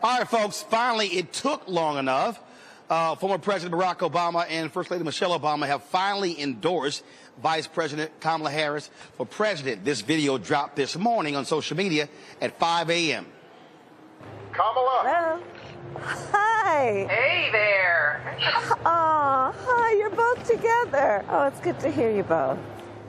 All right, folks, finally, it took long enough. Former President Barack Obama and First Lady Michelle Obama have finally endorsed Vice President Kamala Harris for president. This video dropped this morning on social media at 5 a.m. Kamala. Hello. Hi. Hey there. Oh, hi, you're both together. Oh, it's good to hear you both.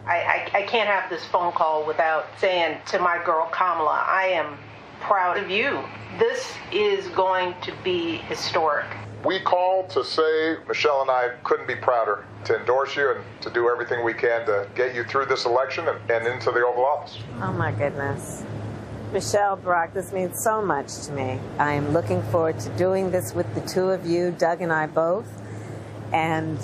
I can't have this phone call without saying to my girl Kamala, I am proud of you. This is going to be historic. We called to say Michelle and I couldn't be prouder to endorse you and to do everything we can to get you through this election and into the Oval Office. Oh, my goodness. Michelle, Barack, this means so much to me. I am looking forward to doing this with the two of you, Doug and I both, and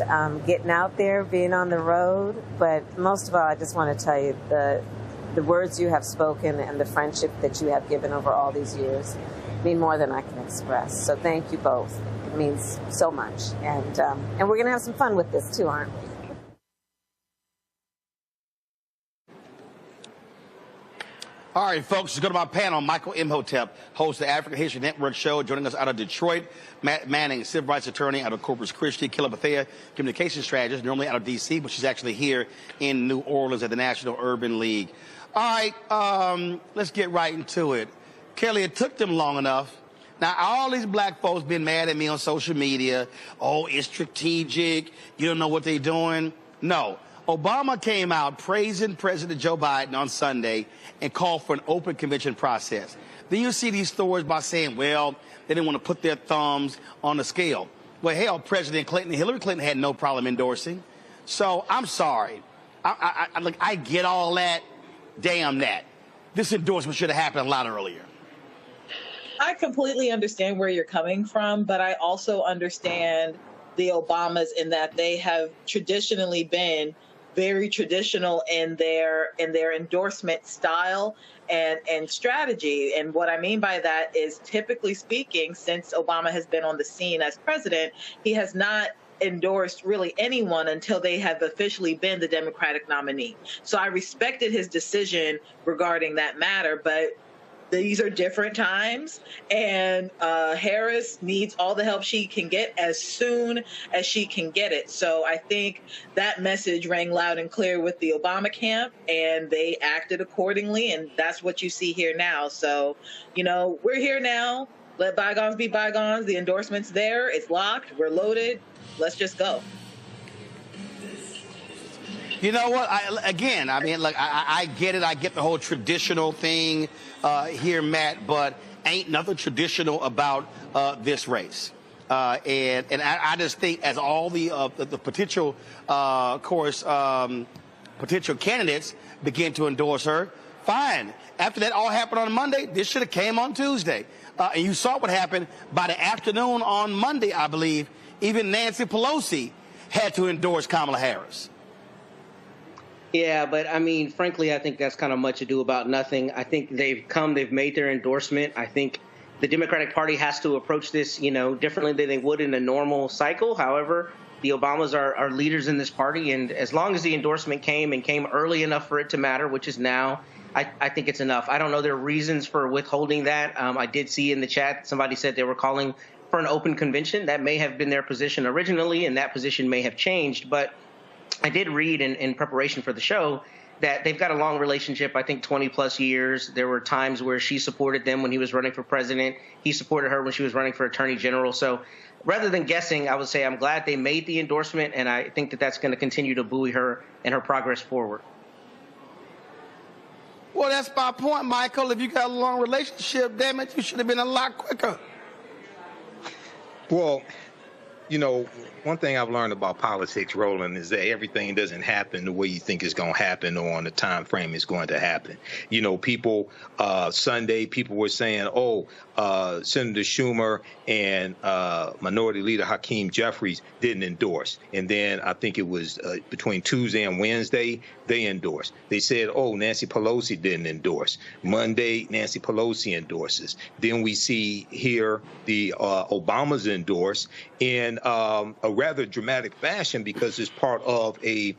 getting out there, being on the road. But most of all, I just want to tell you the words you have spoken and the friendship that you have given over all these years mean more than I can express. So thank you both. It means so much. And we're going to have some fun with this too, aren't we? All right, folks, let's go to my panel. Michael Imhotep, host of the African History Network show, joining us out of Detroit. Matt Manning, civil rights attorney out of Corpus Christi. Killa Bethea, communication strategist, normally out of D.C., but she's actually here in New Orleans at the National Urban League. All right, let's get right into it. Kelly, it took them long enough. Now, all these black folks been mad at me on social media. Oh, it's strategic. You don't know what they're doing. No. Obama came out praising President Joe Biden on Sunday and called for an open convention process. Then you see these stories by saying, well, they didn't want to put their thumbs on the scale. Well, hell, President Clinton and Hillary Clinton had no problem endorsing. So I'm sorry. I get all that. Damn that. This endorsement should have happened a lot earlier. I completely understand where you're coming from, but I also understand the Obamas in that they have traditionally been very traditional in their endorsement style and strategy. And what I mean by that is, typically speaking, since Obama has been on the scene as president, he has not endorsed really anyone until they have officially been the Democratic nominee. So I respected his decision regarding that matter, but these are different times, and Harris needs all the help she can get as soon as she can get it. So I think that message rang loud and clear with the Obama camp, and they acted accordingly, and that's what you see here now. So, you know, we're here now. Let bygones be bygones. The endorsement's there. It's locked. We're loaded. Let's just go. You know what? I get it. I get the whole traditional thing here, Matt, but ain't nothing traditional about this race. And I just think, as all the potential, potential candidates begin to endorse her, fine. After that all happened on Monday, this should have came on Tuesday. And you saw what happened by the afternoon on Monday, I believe. Even Nancy Pelosi had to endorse Kamala Harris. Yeah, but I mean, frankly, I think that's kind of much ado about nothing. I think they've made their endorsement. I think the Democratic Party has to approach this, you know, differently than they would in a normal cycle. However, the Obamas are leaders in this party, and as long as the endorsement came early enough for it to matter, which is now, I think it's enough. I don't know their reasons for withholding that. I did see in the chat somebody said they were calling for an open convention. That may have been their position originally, and that position may have changed, but I did read in preparation for the show that they've got a long relationship, I think 20 plus years. There were times where she supported them when he was running for president. He supported her when she was running for attorney general. So rather than guessing, I would say I'm glad they made the endorsement, and I think that that's going to continue to buoy her and her progress forward. Well, that's my point, Michael. If you got a long relationship, damn it, you should have been a lot quicker. Well, you know, one thing I've learned about politics, Roland, is that everything doesn't happen the way you think it's going to happen or on the time frame it's going to happen. You know, people, Sunday, people were saying, oh, Senator Schumer and Minority Leader Hakeem Jeffries didn't endorse. And then I think it was between Tuesday and Wednesday, they endorsed. They said, oh, Nancy Pelosi didn't endorse. Monday, Nancy Pelosi endorses. Then we see here the Obamas endorse in a rather dramatic fashion because it's part of a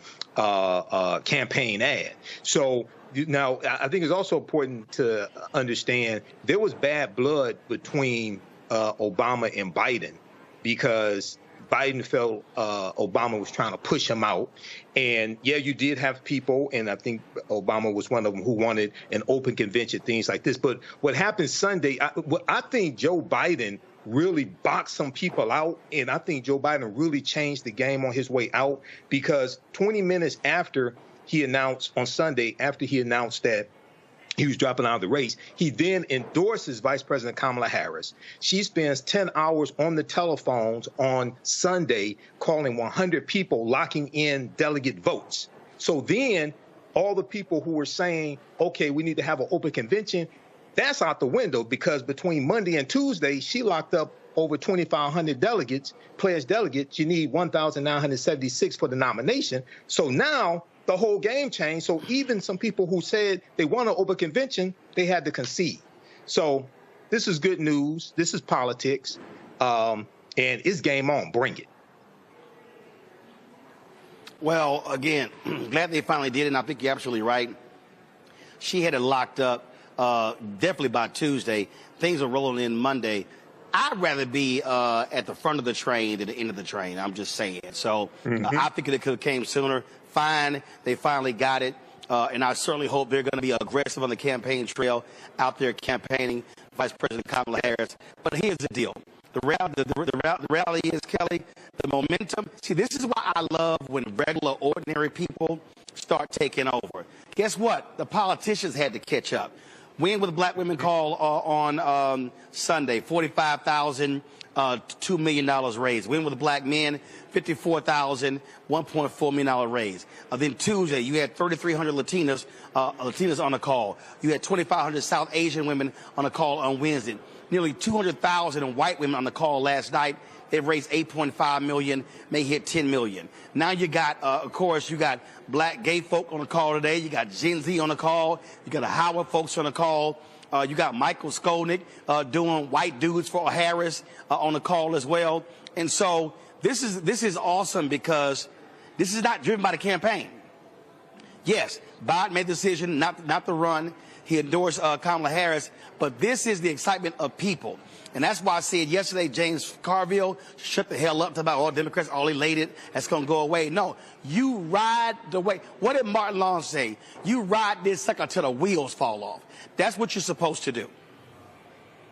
campaign ad. So now I think it's also important to understand there was bad blood between Obama and Biden, because Biden felt Obama was trying to push him out. And yeah, you did have people, and I think Obama was one of them, who wanted an open convention, things like this. But what happened Sunday, I think Joe Biden really boxed some people out, and I think Joe Biden really changed the game on his way out, because 20 minutes after he announced on Sunday, after he announced that he was dropping out of the race, he then endorses Vice President Kamala Harris. She spends 10 hours on the telephones on Sunday calling 100 people, locking in delegate votes. So then all the people who were saying, okay, we need to have an open convention, that's out the window, because between Monday and Tuesday, she locked up over 2,500 delegates, pledged delegates. You need 1,976 for the nomination. So now the whole game changed. So even some people who said they want an open convention, they had to concede. So this is good news. This is politics. And it's game on. Bring it. Well, again, glad they finally did it, and I think you're absolutely right. She had it locked up definitely by Tuesday. Things are rolling in Monday. I'd rather be at the front of the train than the end of the train. I'm just saying. So I think it could have came sooner. Fine. They finally got it. And I certainly hope they're going to be aggressive on the campaign trail, out there campaigning Vice President Kamala Harris. But here's the deal. The reality is, Kelly, the momentum. See, this is why I love when regular, ordinary people start taking over. Guess what? The politicians had to catch up. Win with Black Women Call on Sunday, $45,000, $2 million raised. Win with Black Men, $54,000, $1.4 million raised. Then Tuesday, you had 3,300 Latinas on the call. You had 2,500 South Asian women on the call on Wednesday. Nearly 200,000 white women on the call last night. They've raised $8.5 million, may hit $10 million. Now you got, of course, you got Black gay folk on the call today. You got Gen Z on the call. You got the Howard folks on the call. You got Michael Skolnick doing white dudes for Harris on the call as well. And so this is awesome, because this is not driven by the campaign. Yes, Biden made the decision not to run. He endorsed Kamala Harris, but this is the excitement of people. And that's why I said yesterday, James Carville, shut the hell up about all Democrats, all elated, that's going to go away. No, you ride the way. What did Martin Long say? You ride this sucker until the wheels fall off. That's what you're supposed to do.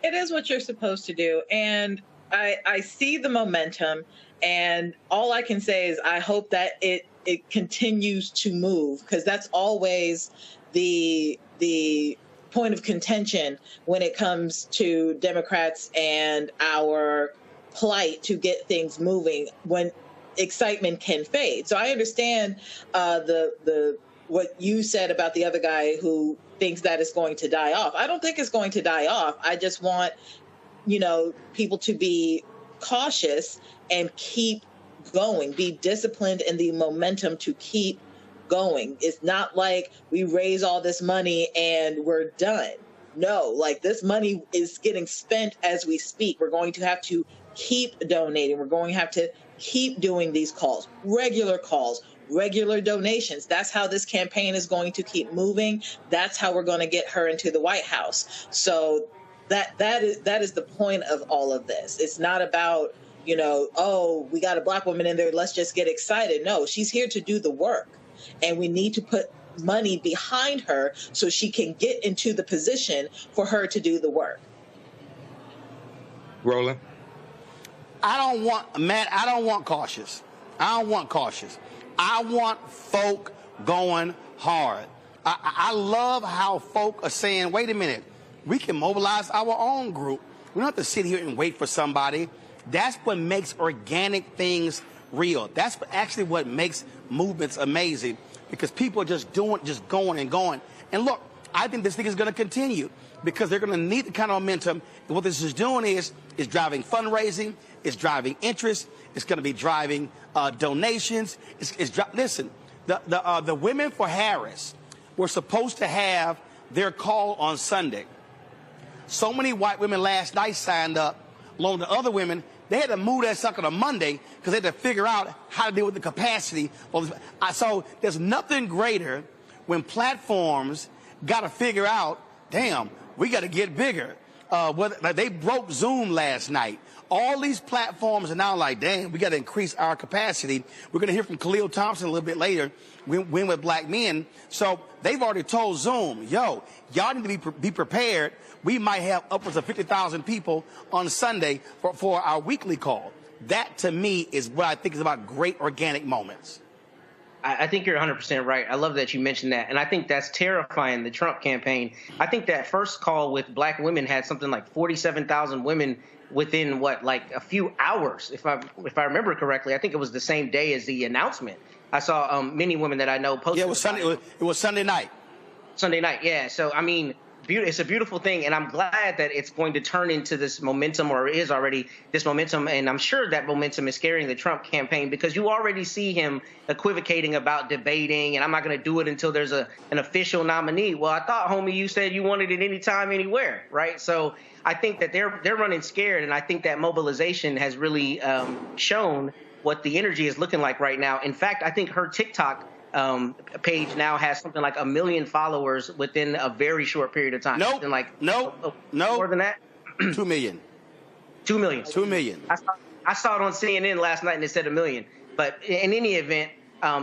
It is what you're supposed to do. And I see the momentum, and all I can say is I hope that it continues to move, because that's always the point of contention when it comes to Democrats and our plight to get things moving, when excitement can fade. So I understand the what you said about the other guy who thinks that it's going to die off. I don't think it's going to die off. I just want, people to be cautious and keep going, be disciplined in the momentum to keep going. It's not like we raise all this money and we're done. No, like, this money is getting spent as we speak. We're going to have to keep donating. We're going to have to keep doing these calls, regular donations. That's how this campaign is going to keep moving. That's how we're going to get her into the White House. So that is the point of all of this. It's not about, oh, we got a Black woman in there, let's just get excited. No, she's here to do the work. And we need to put money behind her so she can get into the position for her to do the work. Roland? I don't want cautious. I want folk going hard. I love how folk are saying, wait a minute, we can mobilize our own group. We don't have to sit here and wait for somebody. That's what makes organic things real. That's actually what makes movements amazing, because people are just going and going. And look, I think this thing is going to continue, because they're going to need the kind of momentum. And what this is doing is driving fundraising, it's driving interest, it's going to be driving donations. Listen, the women for Harris were supposed to have their call on Sunday. So many white women last night signed up, along with the other women. They had to move that sucker to Monday because they had to figure out how to deal with the capacity. So there's nothing greater when platforms got to figure out, damn, we got to get bigger. like they broke Zoom last night. All these platforms are now like, damn, we got to increase our capacity. We're going to hear from Khalil Thompson a little bit later, Win with Black Men. So they've already told Zoom, yo, y'all need to be prepared. We might have upwards of 50,000 people on Sunday for our weekly call. That, to me, is what I think is about great organic moments. I think you're 100% right. I love that you mentioned that. And I think that's terrifying, the Trump campaign. I think that first call with black women had something like 47,000 women within, like a few hours, if I remember correctly. I think it was the same day as the announcement. I saw many women that I know posted. Yeah, it was Sunday. It was Sunday night. Sunday night, yeah. So, I mean, it's a beautiful thing, and I'm glad that it's going to turn into this momentum, or is already this momentum, and I'm sure that momentum is scaring the Trump campaign, because you already see him equivocating about debating, and I'm not going to do it until there's an official nominee. Well, I thought, homie, you said you wanted it anytime, anywhere, right? So I think that they're running scared, and I think that mobilization has really shown what the energy is looking like right now. In fact, I think her TikTok page now has something like 1 million followers within a very short period of time. Nope. No. More than that? 2 million. 2 million. 2 million. I saw it on CNN last night and it said 1 million. But in any event,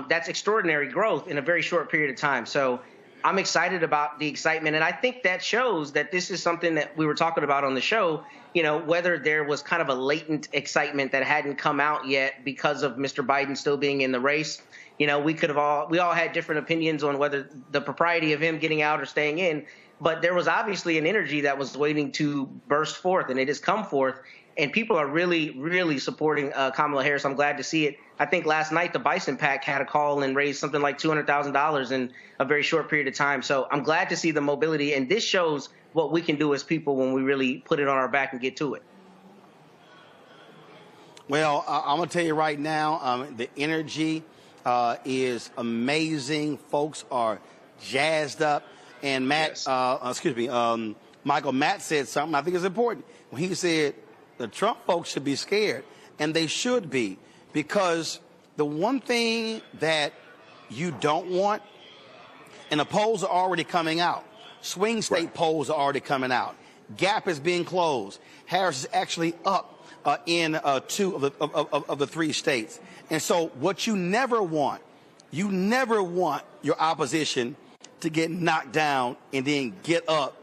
that's extraordinary growth in a very short period of time. So I'm excited about the excitement. And I think that shows that this is something that we were talking about on the show, whether there was kind of a latent excitement that hadn't come out yet because of Mr. Biden still being in the race. We all had different opinions on whether the propriety of him getting out or staying in, but there was obviously an energy that was waiting to burst forth, and it has come forth, and people are really, really supporting Kamala Harris. I'm glad to see it. I think last night the Bison PAC had a call and raised something like $200,000 in a very short period of time. So I'm glad to see the mobility, and this shows what we can do as people when we really put it on our back and get to it. Well, I'm going to tell you right now, the energy is amazing. Folks are jazzed up. And Matt, Yes. Michael, Matt said something I think is important. When he said the Trump folks should be scared, and they should be, because the one thing that you don't want, and the polls are already coming out. Swing state polls are already coming out. Gap is being closed. Harris is actually up in 2 of the 3 states. And so what you never want your opposition to get knocked down and then get up,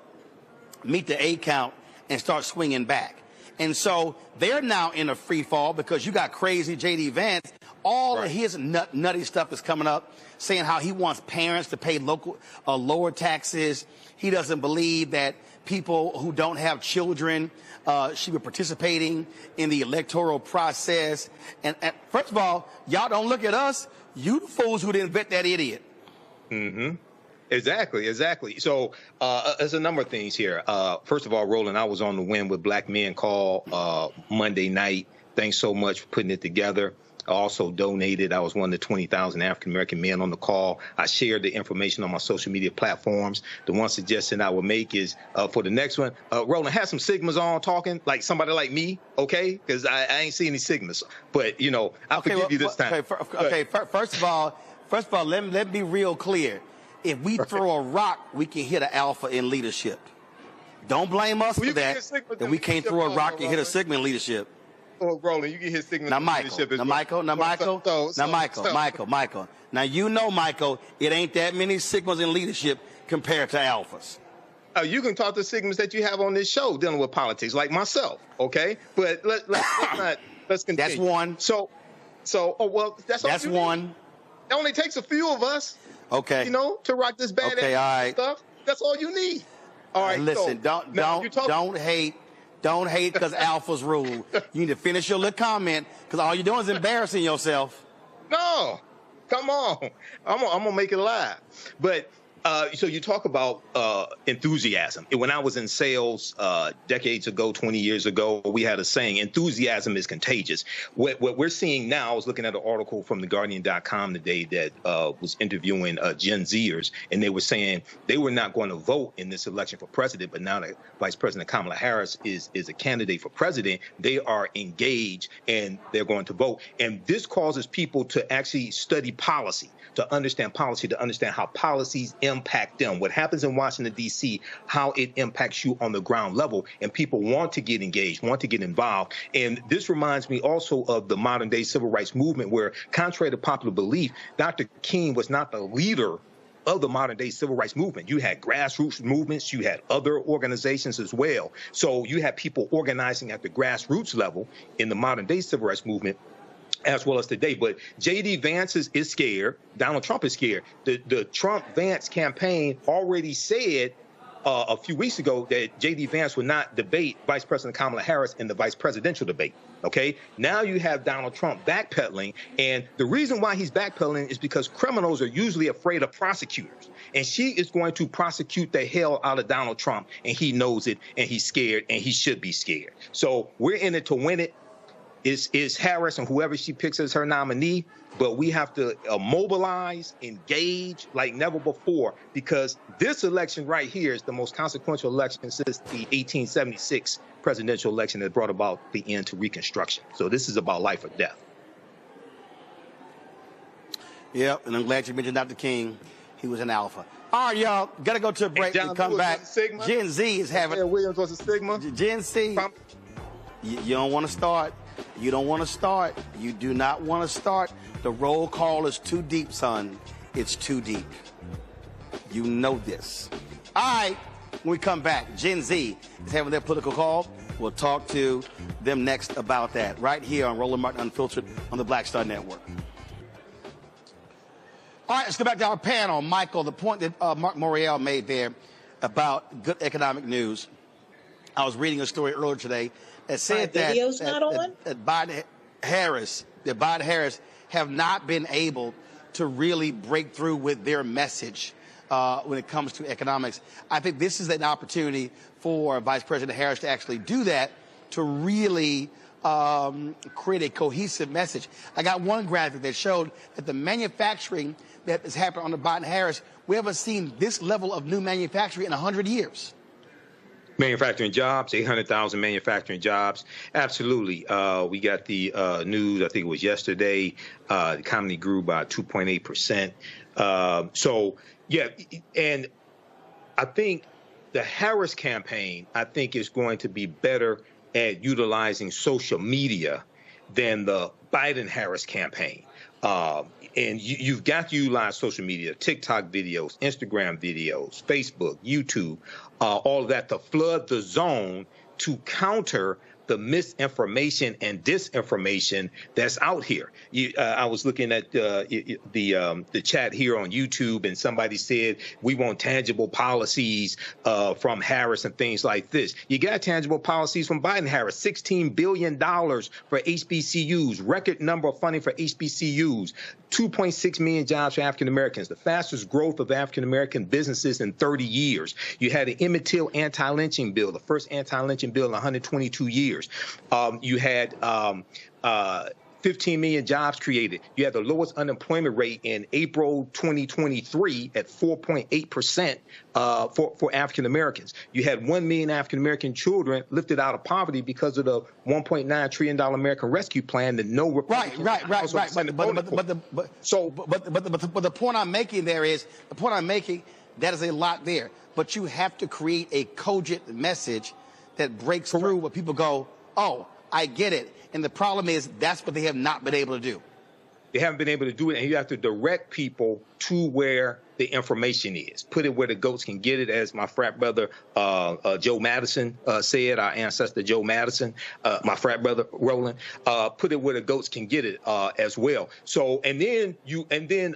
meet the A count, and start swinging back. And so they're now in a free fall because you got crazy J.D. Vance. All of his nutty stuff is coming up, saying how he wants parents to pay lower taxes. He doesn't believe that people who don't have children should be participating in the electoral process. And first of all, y'all don't look at us. You the fools who didn't vet that idiot. Mm-hmm. Exactly. So there's a number of things here. First of all, Roland, I was on the Win with Black Men call Monday night. Thanks so much for putting it together. I also donated. I was one of the 20,000 African-American men on the call. I shared the information on my social media platforms. The one suggestion I would make is for the next one, Roland, have some Sigmas on talking, like somebody like me, okay? Because I ain't seen any Sigmas. But, I'll forgive you this time. First of all, let me be real clear. If we throw a rock, we can hit an alpha in leadership. Don't blame us for that. That we can't throw a rock and hit a Sigma in leadership. Oh, Roland, you can hit Sigma in leadership as well. Michael. Now, Michael, it ain't that many Sigmas in leadership compared to alphas. You can talk to Sigmas that you have on this show dealing with politics, like myself, okay? But let's continue. That's one. That's one. It only takes a few of us. Okay. To rock this badass stuff. That's all you need. All right. Listen, don't hate because alphas rule. You need to finish your little comment because all you're doing is embarrassing yourself. No, come on. I'm gonna make it live. But so you talk about enthusiasm. When I was in sales decades ago, 20 years ago, we had a saying, enthusiasm is contagious. What we're seeing now, I was looking at an article from TheGuardian.com today that was interviewing Gen Zers, and they were saying they were not going to vote in this election for president, but now that Vice President Kamala Harris is a candidate for president, they are engaged and they're going to vote. And this causes people to actually study policy, to understand how policies impact them. What happens in Washington, D.C., how it impacts you on the ground level. And people want to get engaged, want to get involved. And this reminds me also of the modern day civil rights movement, where, contrary to popular belief, Dr. King was not the leader of the modern day civil rights movement. You had grassroots movements, you had other organizations as well. So you had people organizing at the grassroots level in the modern day civil rights movement, as well as today. But J.D. Vance is scared. Donald Trump is scared. The Trump-Vance campaign already said a few weeks ago that J.D. Vance would not debate Vice President Kamala Harris in the vice presidential debate. Okay, now you have Donald Trump backpedaling, and the reason why he's backpedaling is because criminals are usually afraid of prosecutors, and she is going to prosecute the hell out of Donald Trump, and he knows it, and he's scared, and he should be scared. So we're in it to win it. Is Harris and whoever she picks as her nominee, but we have to mobilize, engage like never before, because this election right here is the most consequential election since the 1876 presidential election that brought about the end to Reconstruction. So this is about life or death. Yep, and I'm glad you mentioned Dr. King. He was an alpha. All right, y'all, got to go to a break and come back. Gen Z is having... Williams was a Sigma. Gen Z, you don't want to start. You don't want to start. You do not want to start. The roll call is too deep, son. It's too deep. You know this. All right, when we come back, Gen Z is having their political call. We'll talk to them next about that right here on Roland Martin Unfiltered on the Black Star Network. All right, let's go back to our panel. Michael, the point that Mark Morial made there about good economic news. I was reading a story earlier today that said that Biden Harris have not been able to really break through with their message when it comes to economics. I think this is an opportunity for Vice President Harris to actually do that, to really create a cohesive message. I got one graphic that showed that the manufacturing that has happened under Biden-Harris, we haven't seen this level of new manufacturing in 100 years. Manufacturing jobs, 800,000 manufacturing jobs. Absolutely. We got the news, I think it was yesterday, the economy grew by 2.8%. So, yeah, and I think the Harris campaign, I think, is going to be better at utilizing social media than the Biden-Harris campaign. And you've got to utilize social media, TikTok videos, Instagram videos, Facebook, YouTube, all of that to flood the zone to counter the misinformation and disinformation that's out here. I was looking at the chat here on YouTube, and somebody said we want tangible policies from Harris and things like this. You got tangible policies from Biden-Harris, $16 billion for HBCUs, record number of funding for HBCUs, 2.6 million jobs for African Americans, the fastest growth of African American businesses in 30 years. You had an Imhotep anti-lynching bill, the first anti-lynching bill in 122 years. You had 15 million jobs created. You had the lowest unemployment rate in April 2023 at 4.8% for African Americans. You had 1 million African American children lifted out of poverty because of the $1.9 trillion American Rescue Plan that no Republican Right. But the point I'm making there is, that is a lot there. But you have to create a cogent message that breaks through where people go, oh, I get it. And the problem is that's what they have not been able to do. They haven't been able to do it, and you have to direct people to where the information is. Put it where the goats can get it, as my frat brother Joe Madison said, our ancestor Joe Madison, my frat brother Roland. Put it where the goats can get it as well. So, and then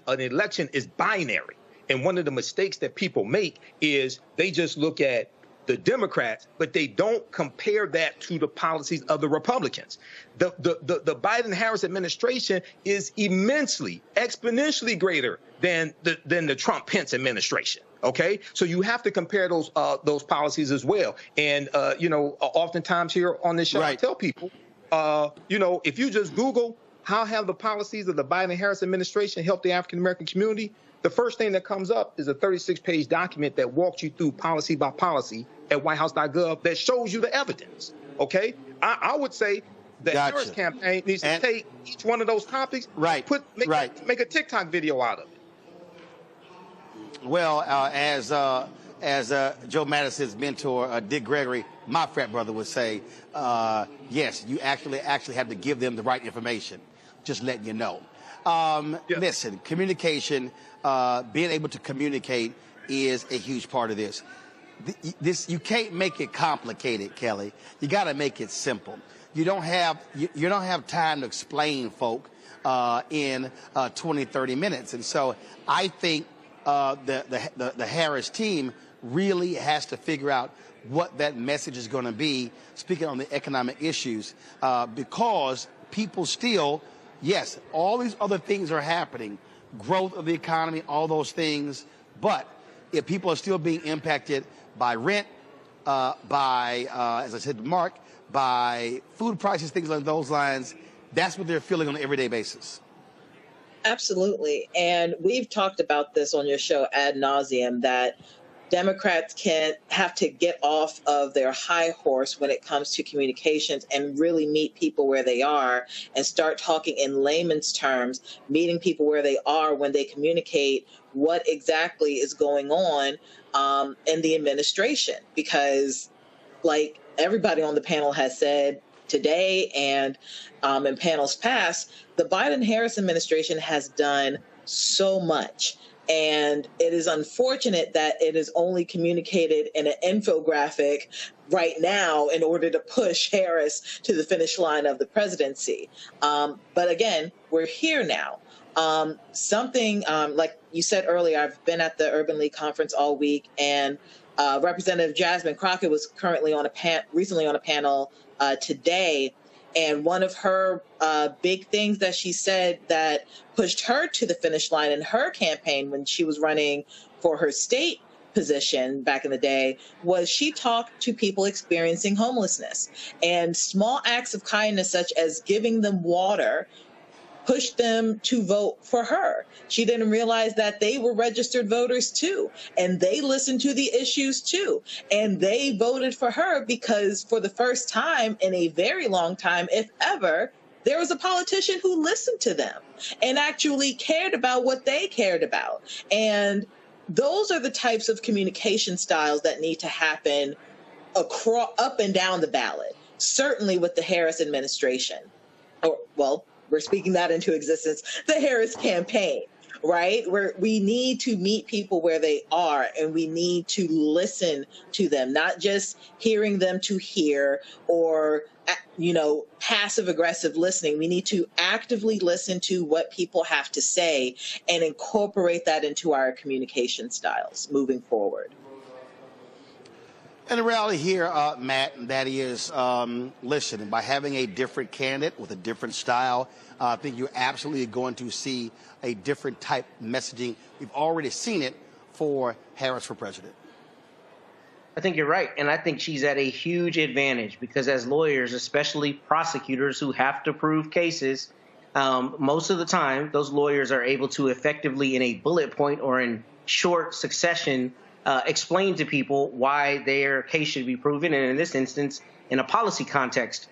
an election is binary. And one of the mistakes that people make is they just look at the Democrats, but they don't compare that to the policies of the Republicans. The Biden-Harris administration is immensely, exponentially greater than the Trump-Pence administration. Okay, so you have to compare those policies as well. And oftentimes here on this show, I tell people, if you just Google how have the policies of the Biden-Harris administration helped the African American community, the first thing that comes up is a 36-page document that walks you through policy by policy at whitehouse.gov that shows you the evidence. Okay, I would say the Harris campaign needs to take each one of those topics, make a TikTok video out of it. Well, as Joe Madison's mentor, Dick Gregory, my frat brother, would say, yes, you actually have to give them the right information. Just letting you know. Listen, communication, being able to communicate is a huge part of this. You can't make it complicated, Kelly. You got to make it simple. You don't have time to explain folk in 20, 30 minutes. And so I think the Harris team really has to figure out what that message is going to be, speaking on the economic issues, because people still, yes, all these other things are happening, growth of the economy, all those things, but if people are still being impacted by rent, as I said to Mark, by food prices, things like those lines, that's what they're feeling on an everyday basis. Absolutely. And we've talked about this on your show ad nauseum, that Democrats can have to get off of their high horse when it comes to communications and really meet people where they are and start talking in layman's terms, meeting people where they are when they communicate what exactly is going on in the administration. Because, like everybody on the panel has said today and in panels past, the Biden-Harris administration has done so much. And it is unfortunate that it is only communicated in an infographic right now in order to push Harris to the finish line of the presidency. But again, we're here now. Something like you said earlier, I've been at the Urban League conference all week, and Representative Jasmine Crockett was recently on a panel today. And one of her big things that she said that pushed her to the finish line in her campaign when she was running for her state position back in the day was she talked to people experiencing homelessness, and small acts of kindness such as giving them water pushed them to vote for her. She didn't realize that they were registered voters too, and they listened to the issues too, and they voted for her because for the first time in a very long time, if ever, there was a politician who listened to them and actually cared about what they cared about. And those are the types of communication styles that need to happen up and down the ballot, certainly with the Harris administration. We're speaking that into existence, the Harris campaign, right? Where we need to meet people where they are, and we need to listen to them, not just hearing them to hear or, passive aggressive listening. We need to actively listen to what people have to say and incorporate that into our communication styles moving forward. And the reality here, Matt, that is, listen, by having a different candidate with a different style, I think you're absolutely going to see a different type of messaging. We've already seen it for Harris for president. I think you're right. And I think she's at a huge advantage because as lawyers, especially prosecutors who have to prove cases, most of the time, those lawyers are able to effectively, in a bullet point or in short succession, explain to people why their case should be proven, and in this instance, in a policy context.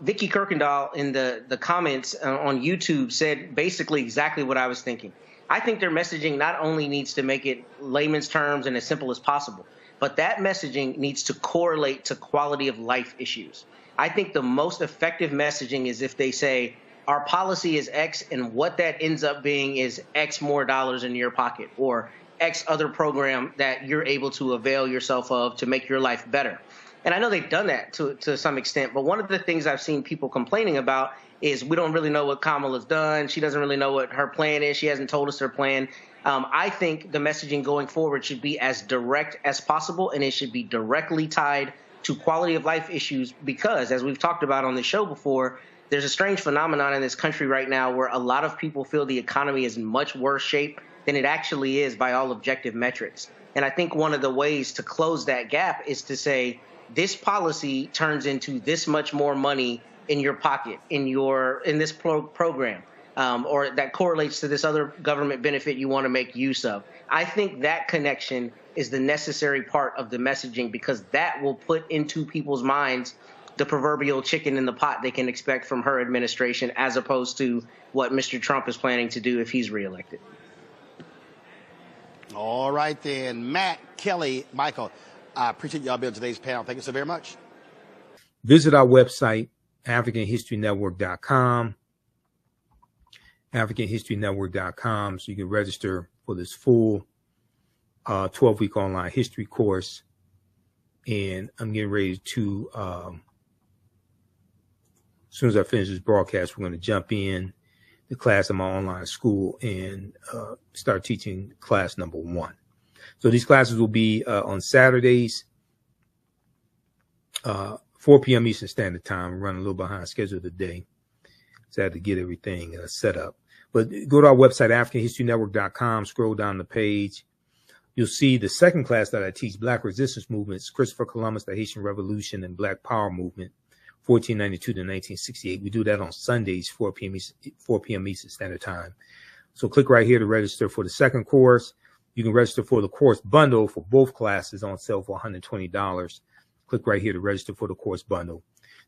Vicky Kirkendall in the comments on YouTube said basically exactly what I was thinking. I think their messaging not only needs to make it layman's terms and as simple as possible, but that messaging needs to correlate to quality of life issues. I think the most effective messaging is if they say, our policy is X, and what that ends up being is X more dollars in your pocket, or X other program that you're able to avail yourself of to make your life better. And I know they've done that to some extent, but one of the things I've seen people complaining about is we don't really know what Kamala's done. She doesn't really know what her plan is. She hasn't told us her plan. I think the messaging going forward should be as direct as possible, and it should be directly tied to quality of life issues because, as we've talked about on the show before, there's a strange phenomenon in this country right now where a lot of people feel the economy is in much worse shape than it actually is by all objective metrics. And I think one of the ways to close that gap is to say this policy turns into this much more money in your pocket, in this program, or that correlates to this other government benefit you want to make use of. I think that connection is the necessary part of the messaging because that will put into people's minds the proverbial chicken in the pot they can expect from her administration as opposed to what Mr. Trump is planning to do if he's reelected. All right, then. Matt, Kelly, Michael, I appreciate y'all being on today's panel. Thank you so very much. Visit our website, AfricanHistoryNetwork.com. AfricanHistoryNetwork.com, so you can register for this full 12-week online history course. And I'm getting ready to, as soon as I finish this broadcast, we're going to jump in the class of my online school and start teaching class number 1. So these classes will be on Saturdays, 4 p.m. Eastern Standard Time. We're running a little behind schedule today, so I had to get everything set up. But go to our website, AfricanHistoryNetwork.com, scroll down the page. You'll see the second class that I teach, Black Resistance Movements, Christopher Columbus, the Haitian Revolution, and Black Power Movement, 1492 to 1968. We do that on Sundays, 4 p.m. Eastern Standard Time. So click right here to register for the second course. You can register for the course bundle for both classes on sale for $120. Click right here to register for the course bundle.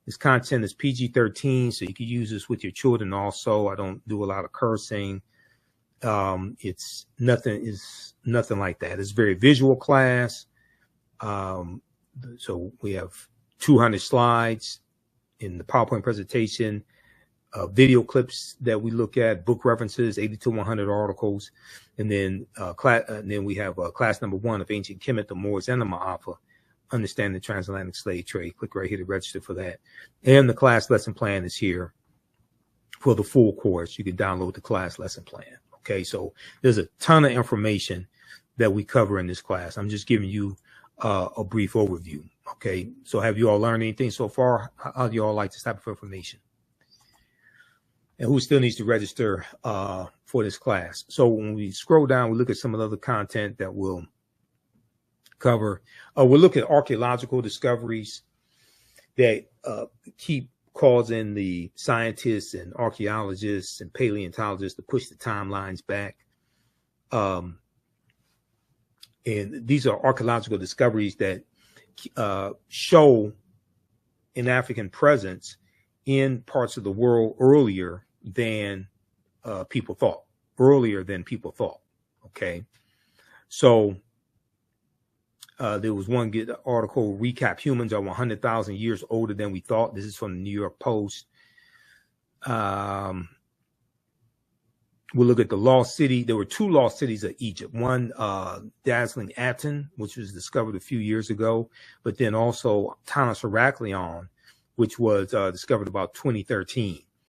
This content is PG-13, so you can use this with your children also. I don't do a lot of cursing. It's nothing like that. It's a very visual class. So we have 200 slides in the PowerPoint presentation, video clips that we look at, book references, 80 to 100 articles. And then, we have class number 1 of Ancient Kemet, the Moors, and the Ma'afa, Understanding the Transatlantic Slave Trade. Click right here to register for that. And the class lesson plan is here for the full course. You can download the class lesson plan. Okay, so there's a ton of information that we cover in this class. I'm just giving you a brief overview. Okay, so have you all learned anything so far? How do you all like this type of information? And who still needs to register for this class? So when we scroll down, we look at some of the other content that we'll cover. We'll look at archaeological discoveries that keep causing the scientists and archaeologists and paleontologists to push the timelines back. And these are archaeological discoveries that show an African presence in parts of the world earlier than people thought. Okay. So there was one good article, Recap Humans Are 100,000 Years Older Than We Thought. This is from the New York Post. We'll look at the lost city. There were 2 lost cities of Egypt. One, dazzling Aten, which was discovered a few years ago, but then also Tanis Heraklion, which was discovered about 2013.